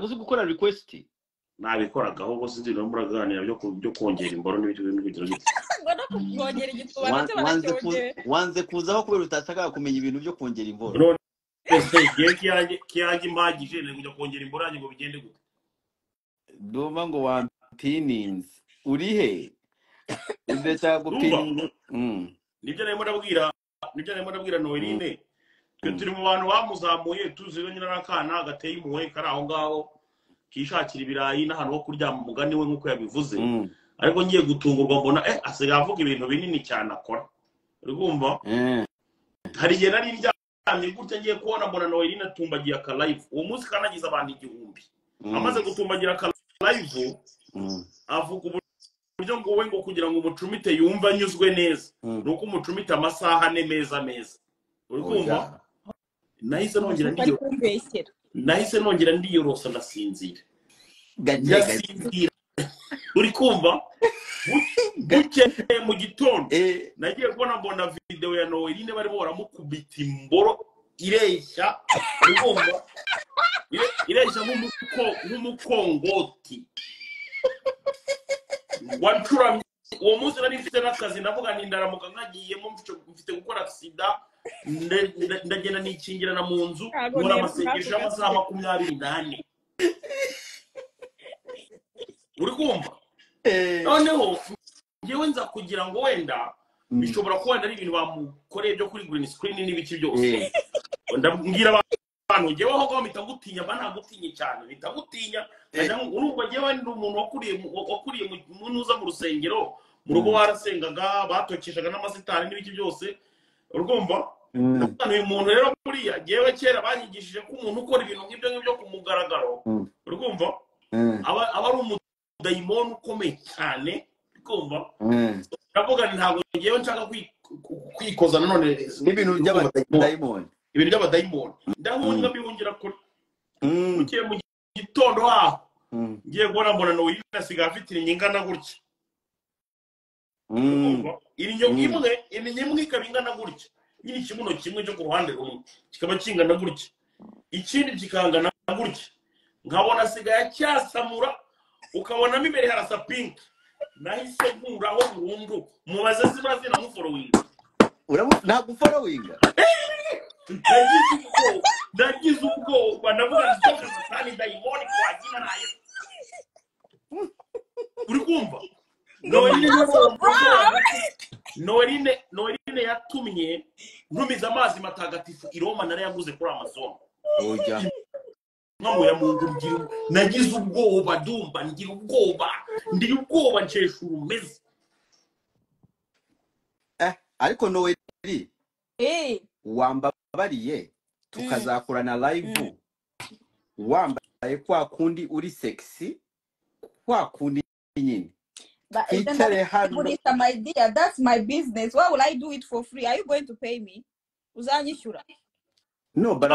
uzi gukora request nabikoraga ahubwo sinzi no muraganira byo kongera imboro n'ibintu bigira gute Ngono kongera igituba ndetse baracyongera. wanze kuzaho kubera utashaka kumenya ibintu byo kongera imboro kiyange impagije ngo kongera imboro yanjye ngo bigende gute ndumva ngo wampininze uri he ndetse gupininga nibyo narimo ndabwira Noeline twe turi mu bantu bamuzamuye tuziwe nyina n'akana gateye impuhwe kari aho ngaho kishakira ibirayi n'ahantu ho kuryama umugani we nk'uko yabivuze ariko ngiye gutungurwa mbona asigaye avuga ibintu binini cyane akora urumva hari igihe nari ndyamye gutya ngiye kubona mbona Noeline atumbagiye aka live uwo munsi kanagize abantu 1000 amaze gutumbagira aka live avuga uburyo ngo we ngo kugira ngo umucumite yumva anyuzwe neza nuko umucumite amasaha ane meza urumva nahise nongera ndiyorosa ndasinzira uri kumva buke mu gitondo nagiye kubona mbona video ya Noeline barimo baramukubita imboro ireshya urumva ireshya nk'umukongoti wancuramye uwo munsi nari mfite n'akazi ndavuga ni ndaramuka nkagiyemo mfite gukora accident ndagenda nikingirana mu nzu nkora amasengesho y'amasaha 24 uri kumva noneho ngewe nza kugira ngo wenda bishobora kuba ari ibintu bamukoreye byo kuri green screen n'ibiki byose ndabwira abantu ngewe aho ngaho mitagutinya banagutinye cyane mitagutinya urumva ngewe ndi umuntu wakuriye mu nuza mu rusengero mu rugo barasengaga batokeshaga n'amasitani n'ibiki byose urumva uyu muntu rero kuriya ngewe kera banyigishije ko umuntu ukora ibintu nk'ibyo ku mugaragaro urumva aba ari umudayimoni ukomeye cyane urumva ndavuga ntabwo ngewe nshaka kwikoza nanone n'ibintu by'abadayimoni ndahunga bihungira kure ukiye mu gitondo aho ngiye kubona mbona Noeline asigaye afite ingana gutya iri nyamwe ikaba ingana gutya nyine ikibuno kimwe cyo ku ruhande rumwe kikaba kingana gutya ikindi kikangana gutya nkabona asigaye cyasamura ukabonamo imbere harasa pink nahise nkuraho burundu mubaze zibura zinamuforowinga ntabwo uforowinga ndagize ubwoba ndavuga nsohoka satani dayimoni kwagina naye uri kumva Noeline yatumye ntumiza amazi matagatifu i Roma nari yaguze kuri Amazon nkamuya mu ngurugiro nagize ubwoba dumba ngira ubwoba ncesha urumeze ariko Noeline wambabariye tukazakorana live wambaye kwa kundi uri sexy kwa kundi nyine my dear, that's my business. Why would I do it for free? Are you going to pay me? Uzanyishura? No, but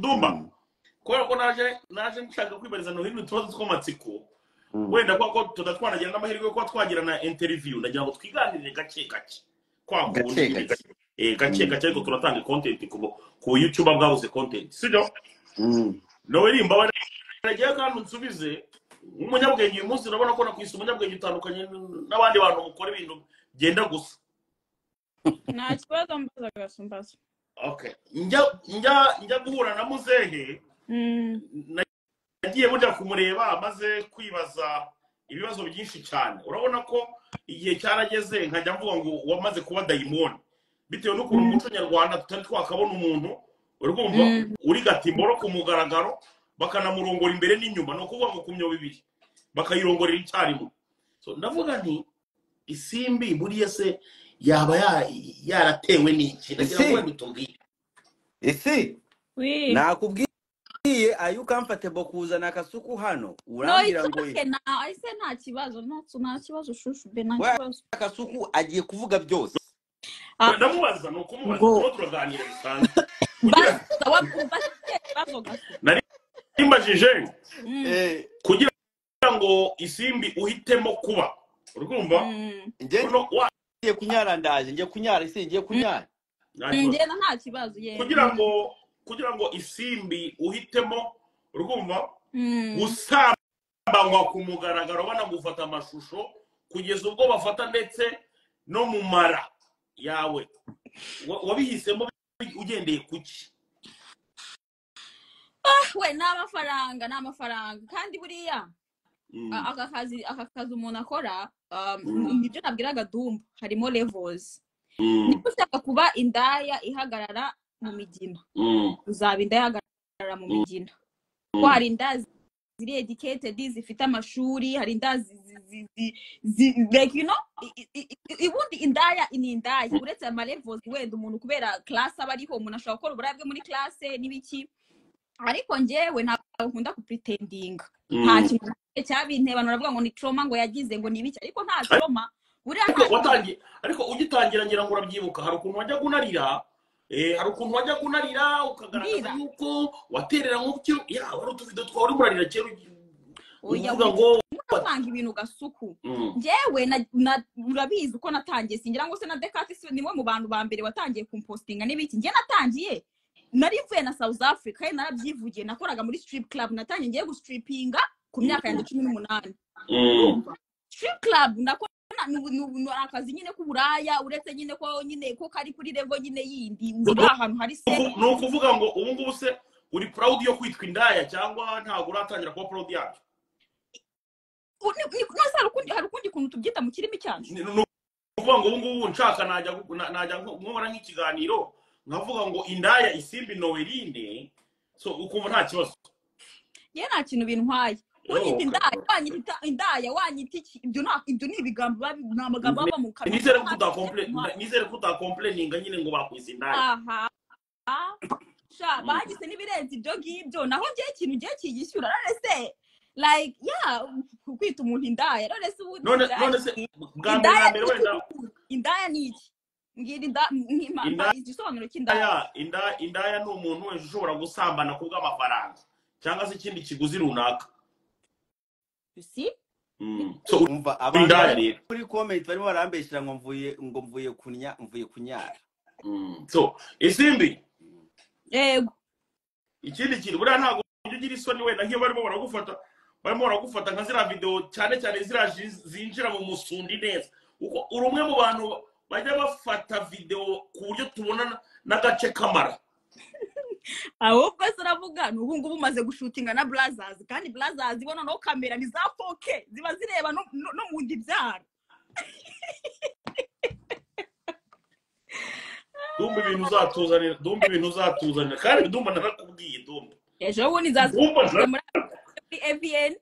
Dumba. Ko naje nshaka kwibariza Noeline tubazo tw'amatsiko. Wenda ko tudatwanagira n'amahirwe ko twagira na interview ndagira ngo twiganirire gake kwa kundi gake ariko turatanga content ku YouTube bwabuze content sibyo Noeline mbabare nagiye kandi nsubize umunyabwenge uyu munsi urabona ko nakwisa umunyabwenge utandukanye n'abandi bantu mukora ibintu genda gusa nta kibazo mbaza gasumbaza okay njya guhura na muzehe nagiye burya kumureba amaze kwibaza ibibazo byinshi cyane urabona ko igihe cyarageze nkajya mvuga ngo wamaze kuba dayimoni bitewe n'ukuntu umuco nyarwanda tutari twakabona umuntu urumva uri gatimboro ku mugaragaro bakanamurongora imbere n'inyuma no kuvuga ngo kumyo bibiri bakayirongorera icyarimwe so ndavuga nti isimbi buriya se yaba yaratewe n'iki ndagira ngo bitubwire ese nakubwiye ayu comfortable kuzana kasuku hano urambira ngo ese nta kibazo nta kibazo shushu be nta kibazo kasuku agiye kuvuga byose ndamubaza no kumubaza turaganira bisanzwe nari imbajije kugira ngo isimbi uhitemo kuba urumva ngiye kunyara ndaje ngiye kunyara isi ngiye kunyara ngena nta kibazo ye kugira ngo isimbi uhitemo urumva gusambanywa ku mugaragaro banagufata amashusho kugeza ubwo bafata ndetse no mu mara yawe wabihisemo ugendeye kuki we n'amafaranga kandi buriya akazi umuntu akora ibyo nabwiraga Dumba harimo levels niba ushaka kuba indaya ihagarara mu migina uzaba indaya ihagarara mu migina ko hari indazi ziri educated zifite amashuri hari indazi like you know ibundi indaya ni indaya uretse ama levels wenda umuntu kubera class abariho umuntu ashobora gukora uburabwe muri class n'ibiki ariko njyewe ntabwo nkunda kupretendinga nta kintu cyabinteba naravuga ngo ni trauma ngo yagize ngo nibiki ariko nta trauma buriya watangiye ariko ugitangira ngira ngo urabyibuka hari ukuntu wajya kunarira ukagaragaza yuko waterera nk'uko wari utuvido twawe uri murarira kera uvuga ngo utanga ibintu gasuku njyewe urabizi uko natangiye singira ngo se na Dekati niwe mu bantu ba mbere watangiye kumpostinga n'ibiki njye natangiye nari mvuye na South Africa narabyivugiye nakoraga muri strip club natangiye ngiye gustripinga ku myaka ya 18 strip club nakora akazi nyine k'uburaya uretse nyine ko kari kuri level nyine yindi uri ahantu hari se no kuvuga ngo ubu ngubu se uri proud yo kwitwa indaya cyangwa ntago uratangira kuba proud yabyo hari ukundi kuntu tubyita mu kirimi cyacu kuvuga ngo ubu ngubu nshaka najya nkora nk'ikiganiro nkavuga ngo indaya isimbi Noeline so ukumva nta kibazo nta kintu bintwaye unyita indaya wanyita ibyo ni ibigambo n'amagambo aba mu kanwa nizere ko utakomplaininga nyine ngo bakwiza indaya bagize n'ibirenze ibyo ngibyo naho ngiye ikintu ngiye kigishyura rese like kwita umuntu indaya none se bwa mbere wenda indaya ni iki ngira igisobanuro cy'indaya indaya ni umuntu wese ushobora gusambana ku bw'amafaranga cyangwa se ikindi kiguzi runaka so umva abantu kuri comment barimo barambeshyira ngo mvuye kunyara so isimbi yego ikindi kintu buriya ntabwo ugira isoni wenda nk'iyo barimo baragufata nka ziriya video cyane ziriya zinjira mu musundi neza uko uri umwe mu bantu bajya bafata video ku buryo tubona n'agace kamara ahubwo se uravuga n'ubu ngubu umaze gushutinga na Blazers kandi Blazers ibona no kamera ni za 4K ziba zireba no mu ndibyara Dumba ibintu uzatuzanira kandi Dumba narakubwiye Dumba ejo bundi nzazumva muri AVN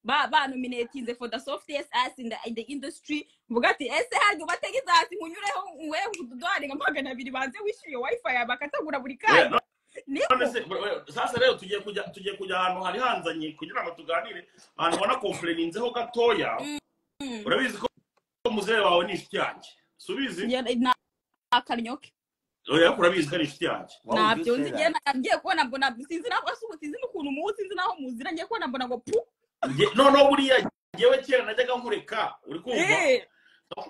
ba nominatinze for the softest ass in the industry mvuga ati ese haryo bategeza ati nkunyureho wewe ududwari nka 200 banze wishyuye wifi bakatagura buri kanya sasa rero tugiye kujya ahantu hari hanzanye kugira ngo tuganire ahantu wana complaininzeho gatoya urabizi ko muzee wawe ni inshuti yanjye subizi akarnyoke oya urabizi ko ari inshuti yanjye nabyo ngiye kubona mbona sinzi n'ukuntu muzi sinzi naho muzira ngiye kubona mbona ngo pu no buriya ngewe kera najyaga nkureka uri kumva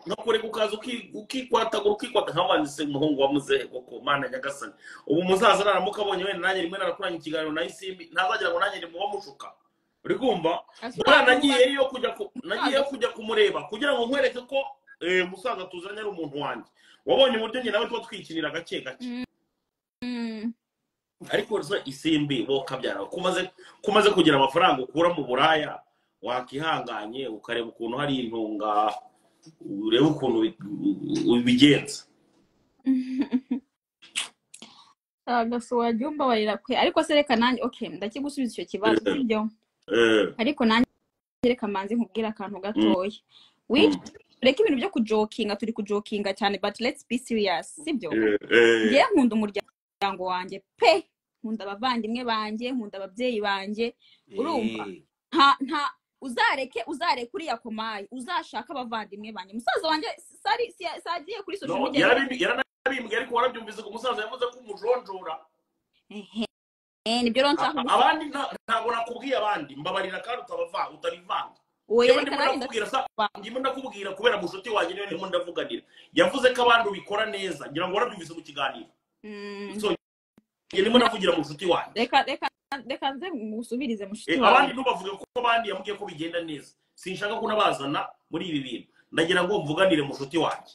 nakureka ukaza ukikwata nk'abanditse umuhungu wa muzehe koko mana nyagasani ubu muzaza naramukabonye wenda nanjye rimwe narakoranye ikiganiro na Isimbi ntazagira ngo nanjye muba mushuka uri kumva nagiye kujya kumureba kugira ngo nkwereke ko musaza tuzanye ari umuntu wanjye wabonye uburyo njye nawe tuba twikinira gake gake ariko rero Isimbi bo kabyara kumaze kugira amafaranga ukura mu buraya wakihanganye ukareba ukuntu hari intunga urebe ukuntu ubigenza agaso wajyumba barira kwe ariko se reka nanjye okay ndakigusubiza icyo kibazo byo ariko nanjye reka manze nkubwira akantu gatoya reka ibintu byo kujokinga turi kujokinga cyane but let's be serious sibyo ngiye nkunda umuryango wanjye pe nkunda abavandimwe banjye nkunda ababyeyi banjye urumva nta uzareke uriya komayi uzashaka abavandimwe banjye musaza wanjye sagiye kuri social media yarabimbwiye ariko warabyumvise ko umusaza yavuze ko umujonjora nibyo ronshaka abandi ntabwo nakubwiye abandi mbabarira kandi utabivanga ndimo ndakubwira kubera mushuti wanjye niwe ndimo ndavuganira yavuze ko abantu bikora neza ngira ngo warabyumvise mu kiganiro so ndimo ndavugira mushuti wanjye reka reka nze musubirize mushiki wawe. Abandi ntubavuge ko abandi yambwiye ko bigenda neza. Sinshaka ko nabazana muri ibi bintu. Ndagira ngo mvuganire mushuti wanjye.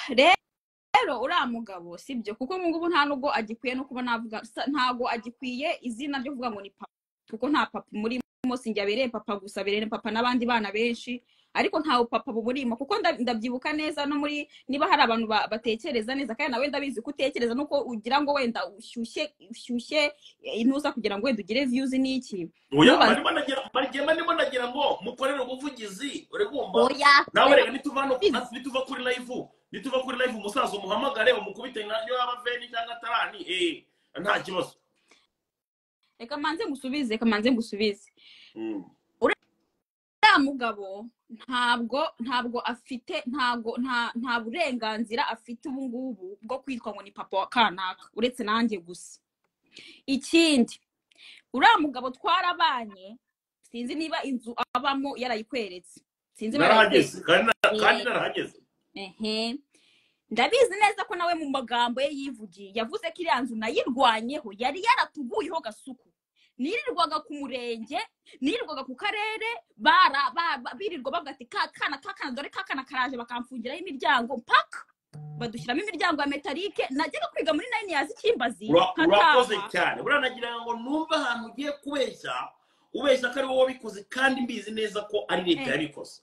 Rero uriya mugabo sibyo kuko ngubu nta nubwo agikwiye no kuba navuga ntago agikwiye izina ryo kuvuga ngo ni papa kuko nta papa muri mose njya bereye papa gusa bereye papa n'abandi bana benshi ariko ntawo papa burimo kuko ndabyibuka neza no muri niba hari abantu batekereza neza kandi nawe ndabizi kutekereza nuko ugira ngo wenda ushyushye intuza kugira ngo wenda ugire views n'iki oya barimo nagira ngo mukorere ubuvugizi uri kumva nawe rega nituva kuri live umusaza umuhamagare umukubite nyo abaveni cyangwa tarani nta kibazo. Reka manze ngusubize uriya mugabo ntabwo afite nta burenganzira afite ubu ngubu bwo kwitwa ngo ni papa wa kanaka uretse nanjye gusa. Ikindi uriya mugabo twarabanye sinzi niba inzu abamo yarayikweretse sinzi narahageze kandi narahageze. Ndabizi neza ko nawe mu magambo ye yivugiye yavuze ko iriya nzu nayirwanyeho yari yaratuguyeho gasuku nirirwaga ku murenge nirirwaga ku karere birirwa bavuga ati kakana dore kakana karaje bakamfungiraho imiryango mpaka badushyiramo imiryango ya metalike najyaga kwiga muri 9 years ikimbazi. Urakoze cyane buranagira ngo numva ahantu ugiye ubeshya ko ari wowe wabikoze kandi mbizi neza ko ari leta yabikoze.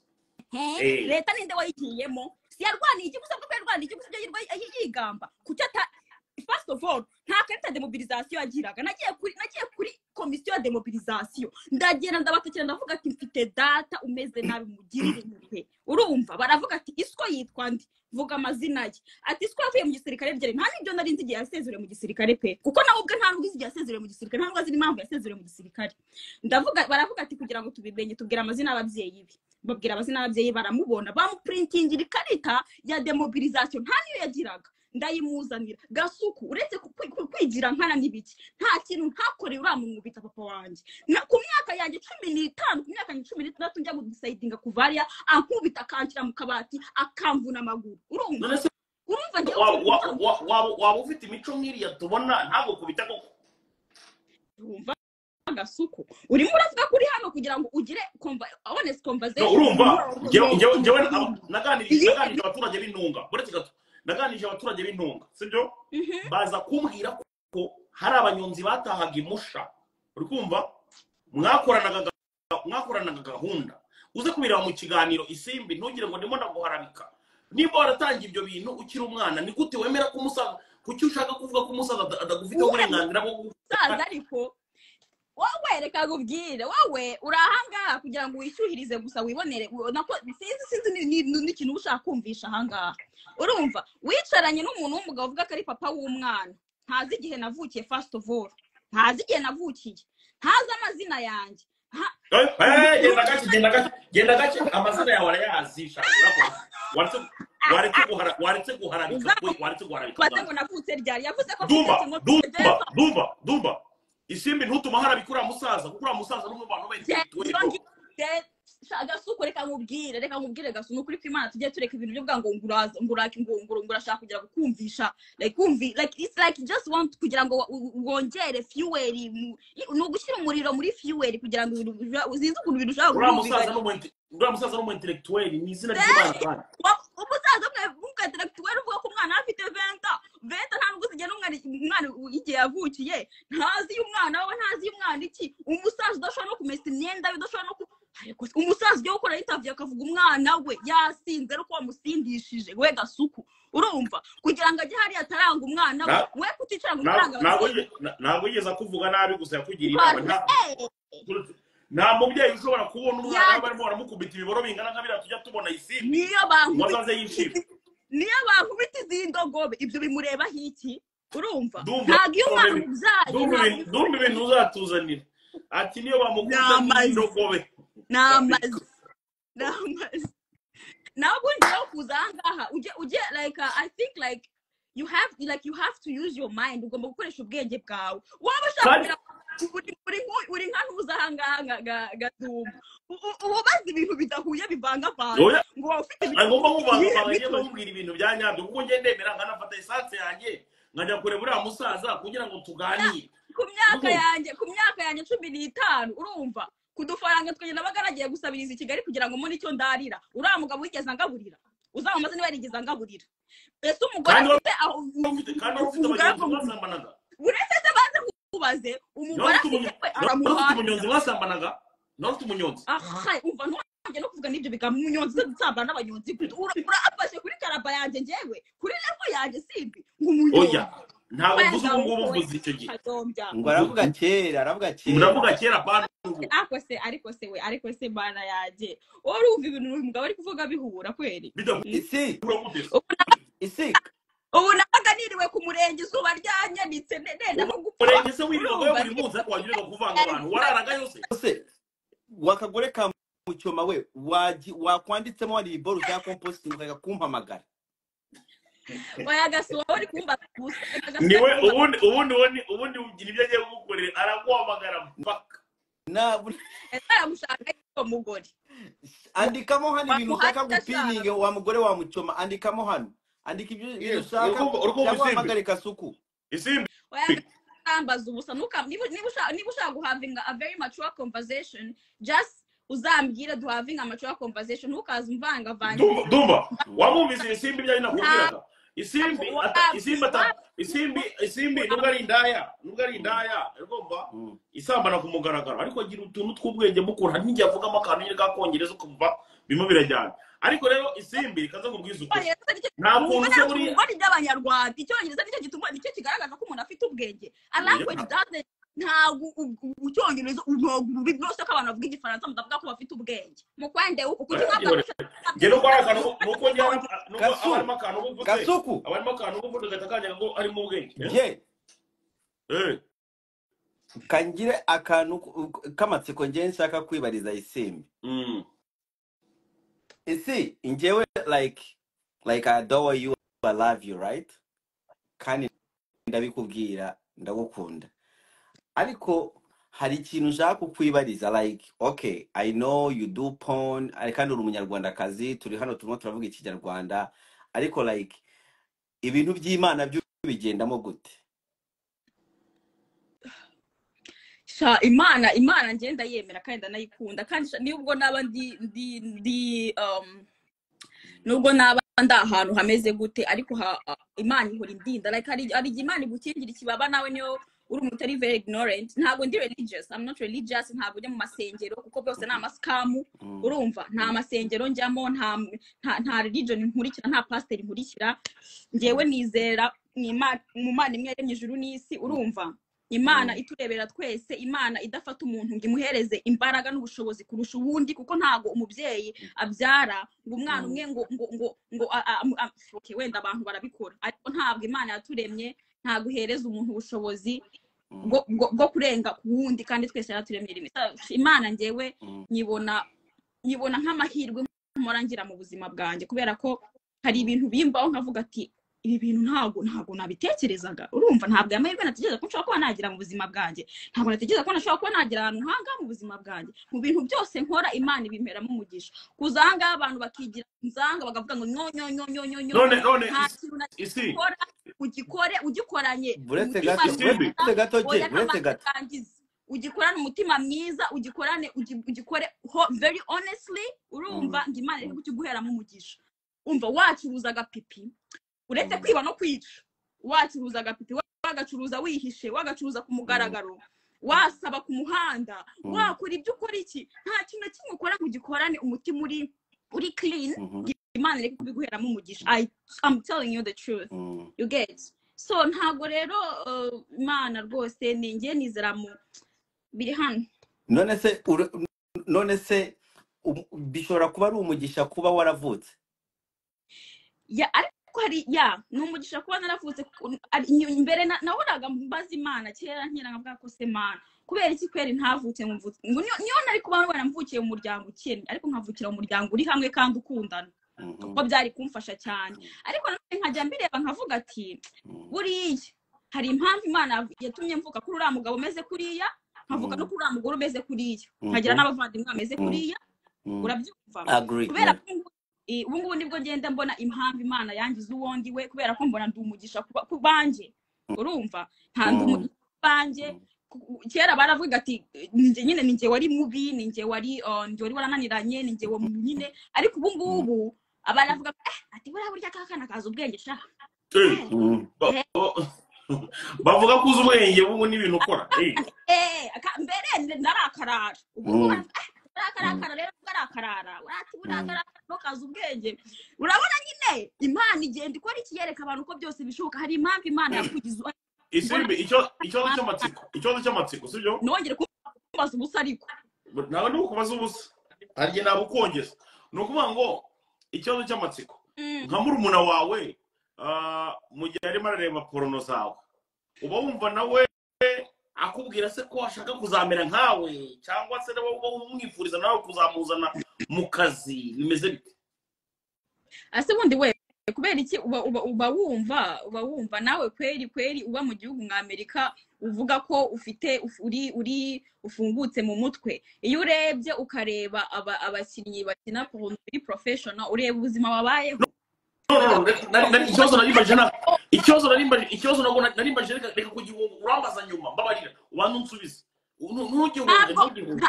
Leta ninde wayigiyemo siyarwaniye igikusa bwo yarwaniye igikusa byo yigamba kucyata. First of all nta karita demobilisation yagiraga nagiye kuri komisiyo ya demobilisation ndagenda ndabatakira ndavuga ati mfite data umeze nabi mugirire impuhwe urumva baravuga ati isiko yitwa ndi vuga amazina ye ati isiko yavuye mu gisirikare byere nta nibyo nari nzi igihe yasezereye mu gisirikare pe kuko nawe ubwe nta nubwo igihe yasezereye mu gisirikare nta nubwo azi impamvu yasezereye mu gisirikare. Baravuga ati kugira ngo tubimenye tubwira amazina y'ababyeyi be babwira amazina y'ababyeyi baramubona bamuprintingira ikarita ya demobilisation nta niyo yagiraga ndayimuzanira gasuku uretse kwigira nkana n'ibiki nta kintu ntakoreye uriya muntu bita papa wanjye ku myaka yanjye 15 ku myaka 16 njya gudecidinga kuvaria ankubita akanshyira mu kabati akamvuna amaguru urumva waba ufite imico nk'iriya tubona ntabwo kubita koko urumva gasuku urimo uravuga kuri hano kugira ngo ugire honest conversation urumva njyewe naganirije abaturage b'intunga buretse gato naganije abaturage b'intunga sibyo baza kumbwira ko hari abanyonzi batahaga imusha uri kumva mwakoranaga gahunda uze kubira mu kiganiro isimbi ntugire ngo ndimo ndaguharabika niba waratangiye ibyo bintu ukiri umwana ni gute wemera ko umusaza kuki ushaka kuvuga ko umusaza adagufite uburenganzira bwo gusaza ariko wowe reka ngubwire wowe urahanga kugira ngo wishyuhirize gusa wibonere nako sinzi n'ikintu ushaka kumvisha ahangaha urumva wicaranye n'umuntu w'umugabo uvuga ko ari papa w'umwana ntazi igihe navukiye first of all ntazi igihe navukiye ntazi amazina yanjye genda gake amazina yawe arayazisha waretse guharabika ngo navutse ryari yavuze ko Dumba isimbi ntutuma harabika uriya musaza kuko uriya musaza n'umwe mu bantu benshi gasuku reka nkubwire gasu nukuri kw'Imana tujye tureka ibintu byo bwa ngo ngurashaka kugira gukumvisha like it's like just want kugira ngo wongere fuel no gushyira umuriro muri fuel kugira ngo uzinze ukuntu ibintu ushaka uriya musaza n'umu intellectuel ni izina ry'Imana kandi umusaza mwe intellectuel uvuga ko umwana afite 20 nta nubwo usigiye n'umwana igihe yavukiye ntazi y'umwana wawe ntazi y'umwana iki umusaza udashobora no kumesa imyenda udashobora no ariko umusaza ugiye gukora interview akavuga umwana we yasinze ariko wamusindishije we gasuku urumva kugira ngo ajye hariya ataranga umwana we kuticara ngo ntabwo yigeze kuvuga nabi gusa yakugiriye inama nta mubyeyi ushobora kubona umwana barimo baramukubita ibiboro bingana nka biriya tujya tubona isimbi niyo bankubita izindogobe ibyo bimureba hiki urumva ntabwo iyo umwana ubyaye dumba ibintu uzatuzanira ati niyo bamukubita izindogobe namazi ntabwo ngiye kuza ahangaha ujye like I think like you have to use your mind ugomba gukoresha ubwenge bwawe waba ushaka uri nka ntuza ahangaha gadumba ubaza ibintu bidahuye bivangavanga ngo ufite nkubwira ibintu bya nyabyo kuko njye ndemera nkanafata esanse yanjye nkajya kureba uriya musaza kugira ngo tuganire ku myaka yanjye 15 urumva kudufaranga twagenda bagaragiye gusabiriza i Kigali kugira ngo muri cyo ndarira uriya mugabo wigeze angaburira uzamaze niba yarigeze angaburira ese umugore afite aho kandi ufite abagenzi basambanaga uretse se baze kubaze umugore afite aramuha umunyonzi basambanaga ufite umunyonzi umva ntuwanjye no kuvuga n'ibyo bigamo umunyonzi dusambana n'abanyonzi urafashe kuri karaba yanjye njyewe kuri level yanjye simbi ngumunyonzi ntabwo mvuze ubu ngubu mvuze icyo gihe ngo aravuga kera muravuga kera bana ariko se bana yanjye urumva ibintu uyu mugabo ari kuvuga bihura kweri isi ubu nabaganiriwe ku murenge izuba ryanyanitse nenda ko gupfa murenge se wiriwe buri munsi wagiye kuvanga abantu wararaga yose wakagore ka mucyoma we wakwanditsemo wari iboro bya compost mukaga kumpamagara oya gasuwa uri kumba gusa niwe ubundi ugira ibyo agiye gukorera araguhamagara mpaka mushaka ko mugore andikamo hano ibintu ushaka gupininge wa mugore wa mucyoma andikamo hano andika ibyo ushaka cyangwa KASUKU isimbi oya ambaza ubusa niba ushaka guhavinga a very mature conversation just uzambwira to having a mature conversation ntukaza umvanga dumba wamumvise isimbi byari nakubwiraga isimbi nubwo ari indaya urumva isambana ku mugaragaro ariko agira utuntu tw'ubwenge mukura ntigiye avugamo akantu nyine gakongereza ukumva bimo birajyana ariko rero isimbi kaza nkubwiza ukuri nta kuntu se muri by'abanyarwanda icyongereza nicyo gituma nicyo kigaragaza ko umuntu afite ubwenge a language doesn't ntago ucyongereza ububi bwose ko abantu bavuga igifaransa mudavuga ko bafite ubwenge mukwende uko ngero kwarakana nuko njyana nuko abarimo akantu uvuze KASUKU abarimo akantu uvuze gatakanya ngo ari mu bwenge kangire akantu kamatsiko ngiye nshaka kwibariza isimbi isi njyewe like I adore you, I love you, right? Kandi ndabikubwira ndagukunda ariko hari ikintu nshaka kukwibariza like okay I know you do porn kandi uri umunyarwandakazi turi hano turimo turavuga ikinyarwanda ariko like ibintu by'Imana byo bigendamo gute imana ngenda yemera kandi ndanayikunda kandi nubwo naba nubwo naba ahantu hameze gute ariko imana ihora indinda like hari imana igukingira ikibaba nawe niyo uri umutari very ignorant ntabwo ndi religious I'm not religious ntabwo njya mu masengero kuko byose na masikamu urumva nta masengero njyamo nta religion nkurikira nta pastor nkurikira ngewe nizera mu Mana imwe yaremye ijuru n'isi urumva Imana iturebera twese Imana idafata umuntu ngimuhereze imbaraga n'ubushobozi kurusha ubundi kuko ntago umubyeyi abyara ngo umwana umwe ngo okay wenda abantu barabikora ariko ntabwo Imana yaturemye ntago uhereza umuntu ubushobozi bwo kurenga ku wundi kandi twese yaturemye rimwe Imana ngewe nyibona nk'amahirwe nkorangira mu buzima bwanjye kubera ko hari ibintu bimbaho nkavuga ati ibi bintu ntago nabitekerezaga urumva ntabwo amahirwe natekereza ko nshobora kuba nagira mu buzima bwanjye ntabwo natekereza ko nashobora kuba nagira ahantu hanga mu buzima bwanjye mu bintu byose nkora Imana ibimperamo umugisha kuzanga abantu bakigira nzanga bagavuga ngo none isi ugikoranye buretse gato ugikorane umutima mwiza ugikore very honestly urumva ngo Imana iri kukiguheramo umugisha umva wacuruza agapipi uretse kwiba no kwica wacuruza agapipi wagacuruza wihishe wagacuruza ku mugaragaro wasaba ku muhanda wakora ibyo ukora iki nta kintu kimwe ukora ngo ugikorane umutima uri clean Imana iri kubiguheramo umugisha I'm telling you the truth you get so ntago rero Imana rwose ningiye nizera mu biri hano none se bishobora kuba ari umugisha kuba waravutse numugisha kuba naravutse imbere nahoraga mbaza Imana kera nkira ngavuga ko se Mana kubera iki kweri ntavutse niyo nari kuba baramvukiye mu muryango ukennye ariko nkavukira mu muryango uri hamwe kandi ukundana kuko byari kumfasha cyane ariko nkajya mbireba nkavuga ati buriya hari impamvu Imana yatumye mvuka kuri uriya mugabo umeze kuriya nkavuga no kuri uriya mugore umeze kuriya nkagira n'abavandimwe bameze kuriya urabyumva kubera ubu ngubu nibwo ngenda mbona impamvu Imana yangize uwongi we kubera ko mbona ndi umugisha ku banje urumva nta banje kera baravuga ati ninjye nyine ninjye wari mubi ninjye wari warananiranye ninjye wo nyine ariko ubu ngubu abaravuga ati burya kakana kaza ubwenge sha bavuga ko uzi ubwenge bubu n'ibintu ukora mbere ndarakarara ubu ndarakarara rero ndarakarara urati burakarara no kaza ubwenge urabona nyine Imana igenda ikora ikiyereka abantu ko byose bishoboka hari impamvu Imana yakugize Isimbi ikibazo cy'amatsiko sibyo nongere kubaza ubusa ariko nawe ni ukubaza ubusa harye nabukongeza ni ukuvuga ngo ikibazo cy'amatsiko nka murumuna wawe mu gihe arimo arareba porno zawe uba wumva nawe akubwira se ko ashaka kuzamera nkawe cyangwa se nawe uba umwifuriza nawe kuzamuzana mu kazi bimeze bite ase bundi we kubera iki uba wumva nawe kweri uba mu gihugu nka Amerika uvuga ko ufite ufungutse mu mutwe iyo urebye ukareba abakinnyi bakina porno professional ureba ubuzima babayeho ikibazo narimbaje reka kugira urambaza nyuma mbabarira ubanza unsubize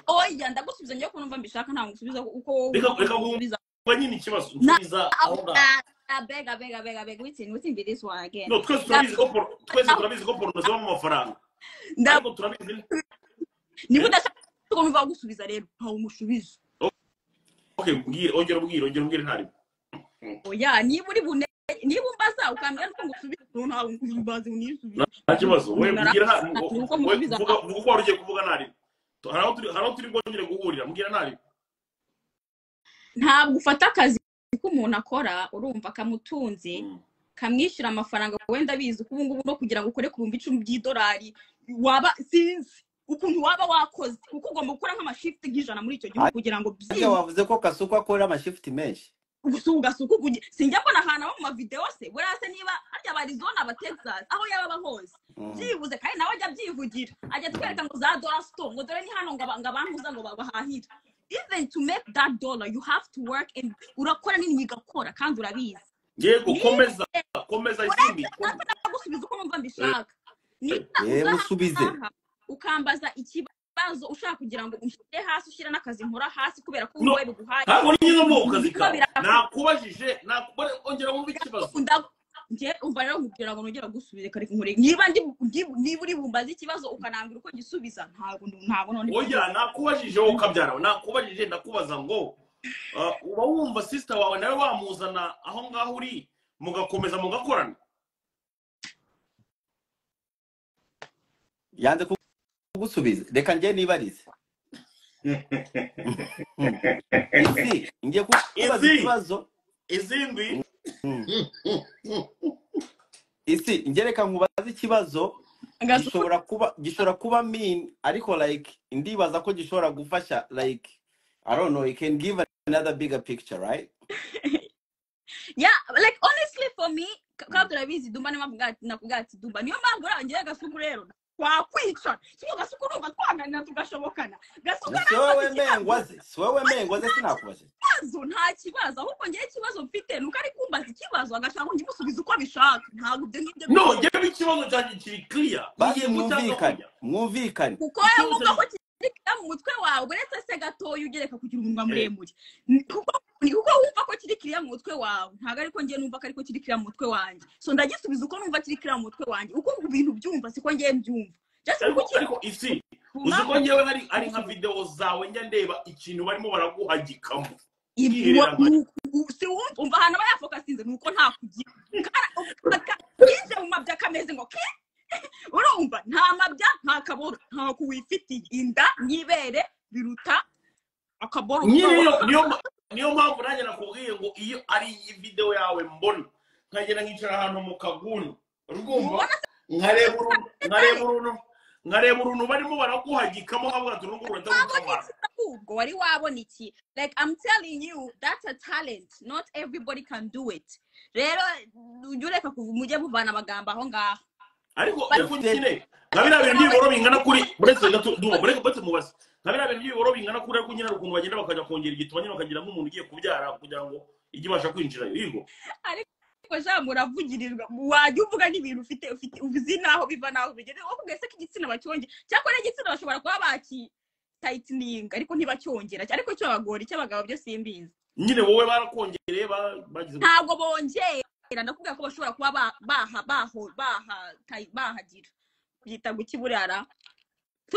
oya ndagusubiza ngiye kumva mbishaka nta ngusubiza uko reka gusubiza nyine ikibazo nsubiza aho ngaho bega witsin this one again no twese turabizi ko porno ziba mu mafaranga ariko turabizi niba udashaka kumva gusubiza rero nta umusubiza okay ongera ubwire ntari oya niba umbaza ukambwira ko ngusubiza nta ngusubiza unisubiza nta kibazo we mbwira vuga ko warugiye kuvuga ntari haraho turi bwongere guhurira mbwira ntari ntabwo ufata akazi k'umuntu akora urumva kamutunze kamwishyura amafaranga wenda bizi uko ubu ngubu no kugira ngo ukore ku $10 waba sinzi ukuntu waba wakoze kuko ugomba gukora nk'amashift nk'ijana muri icyo gihugu kugira ngo byize wavuze ko Kasuku akorera amashift menshi Gasuku sinjya mbona ahantu mu mavideo se burase niba harya Arizona aba Texas aho yaba hose byibuze kandi nawe ajya byivugira ajya twereka ngo za dollar store ngo dore ni hano ngo abantuza ngo babahahira even to make that dollar you have to work and urakora nini igakora kandi urabizi yego komeza Isimbi ndagusubiza uko numva mbishaka musubize ukambaza ikibazo ushaka kugira ngo ushire hasi ushira n'akazi nkora hasi kubera ko wowe biguhaye ntabwo niyo mu kazi ka nakubajije ongera wumva ikibazo nje umva rero kugira ngo nongera gusubize kare nkore niba uri bumbaza ikibazo ukanambira uko gisubiza ntabwo none oya nakubajije wowe ukabyara nakubajije ndakubaza ngo uba wumva sister wawe nawe wamuzana aho ngaho uri mugakomeza mugakorana yanze kugusubiza reka ngiye nibarize ngiye kubaza ikibazo Isimbi ngereka nkubaza ikibazo gishobora kuba mean ariko like ndibaza ko gishobora gufasha like I don't know you can give another bigger picture right yeah like honestly for me kabura bizi dumba nakuvuga ati dumba niyo mpamvu rangiye Gasuku rero wakwica cyo Gasuku numva twanganira tugashobokana Gasuku wewe mengwaze sinakubaze nta kibazo ahubwo ngiye ikibazo mfite nuko ari kumbaza ikibazo agashaka ngo ngimusubize uko abishaka ntabwo ibyo ngibyo no ngiye ikibazo cyanjye kiri clear bagiye mwumvikane kuko yavuga ko kiri mu mutwe wawe uretse se gatoya ugereka kugira umunwa muremure kuko wumva ko kiri kiriya mu mutwe wawe ntago ariko ngiye numva ko ariko kiri kiriya mu mutwe wanjye so ndagisubiza uko numva kiri kiriya mu mutwe wanjye uko ibintu byumva siko ngiye mbyumva ariko isi uzi ko ngewe ari nka video zawe njya ndeba ikintu barimo baraguhagikamo si wumva ahantu aba yafokasinze nuko nta kugira kinje mu mabya kameze ngo ki urumva nta mabya nta kaboro nta kuwifitiye inda n'ibere biruta akaboro niyo mpamvu nanjye nakubwiye ngo iyo ari iyi video yawe mbona nkagera nkicara ahantu mu kaguni urumva nkareba uruntu barimo baraguhagikamo nkavuga ati urungu ruratamukama ubwo wari wabona iki like I'm telling you that's a talent not everybody can do it rero ujureka mujye buvana amagambo aho ngaho ariko nyine nkabira bintu by'iboro bingana kuri buretse gatuma buretse mubaze nkabira bintu by'iboro bingana kuri ariko nyine ukuntu bagenda bakajya kongera igituma nyine bakagira nk'umuntu ugiye kubyara kugira ngo igi basha kwinjira yigo ko ja muravugirirwa wajya uvuga n'ibintu ufite uzi naho biva naho bigeze wakugese ko igitsina bacyonge cyakora igitsina bashobora kuba baki tightening ariko ntibacyongera ariko cyo bagora icy'abagabo byo simbizi nyine wowe barakongereye bagize ntabwo bongera ndakubwira ko bashobora kuba bahagira byita gukiburara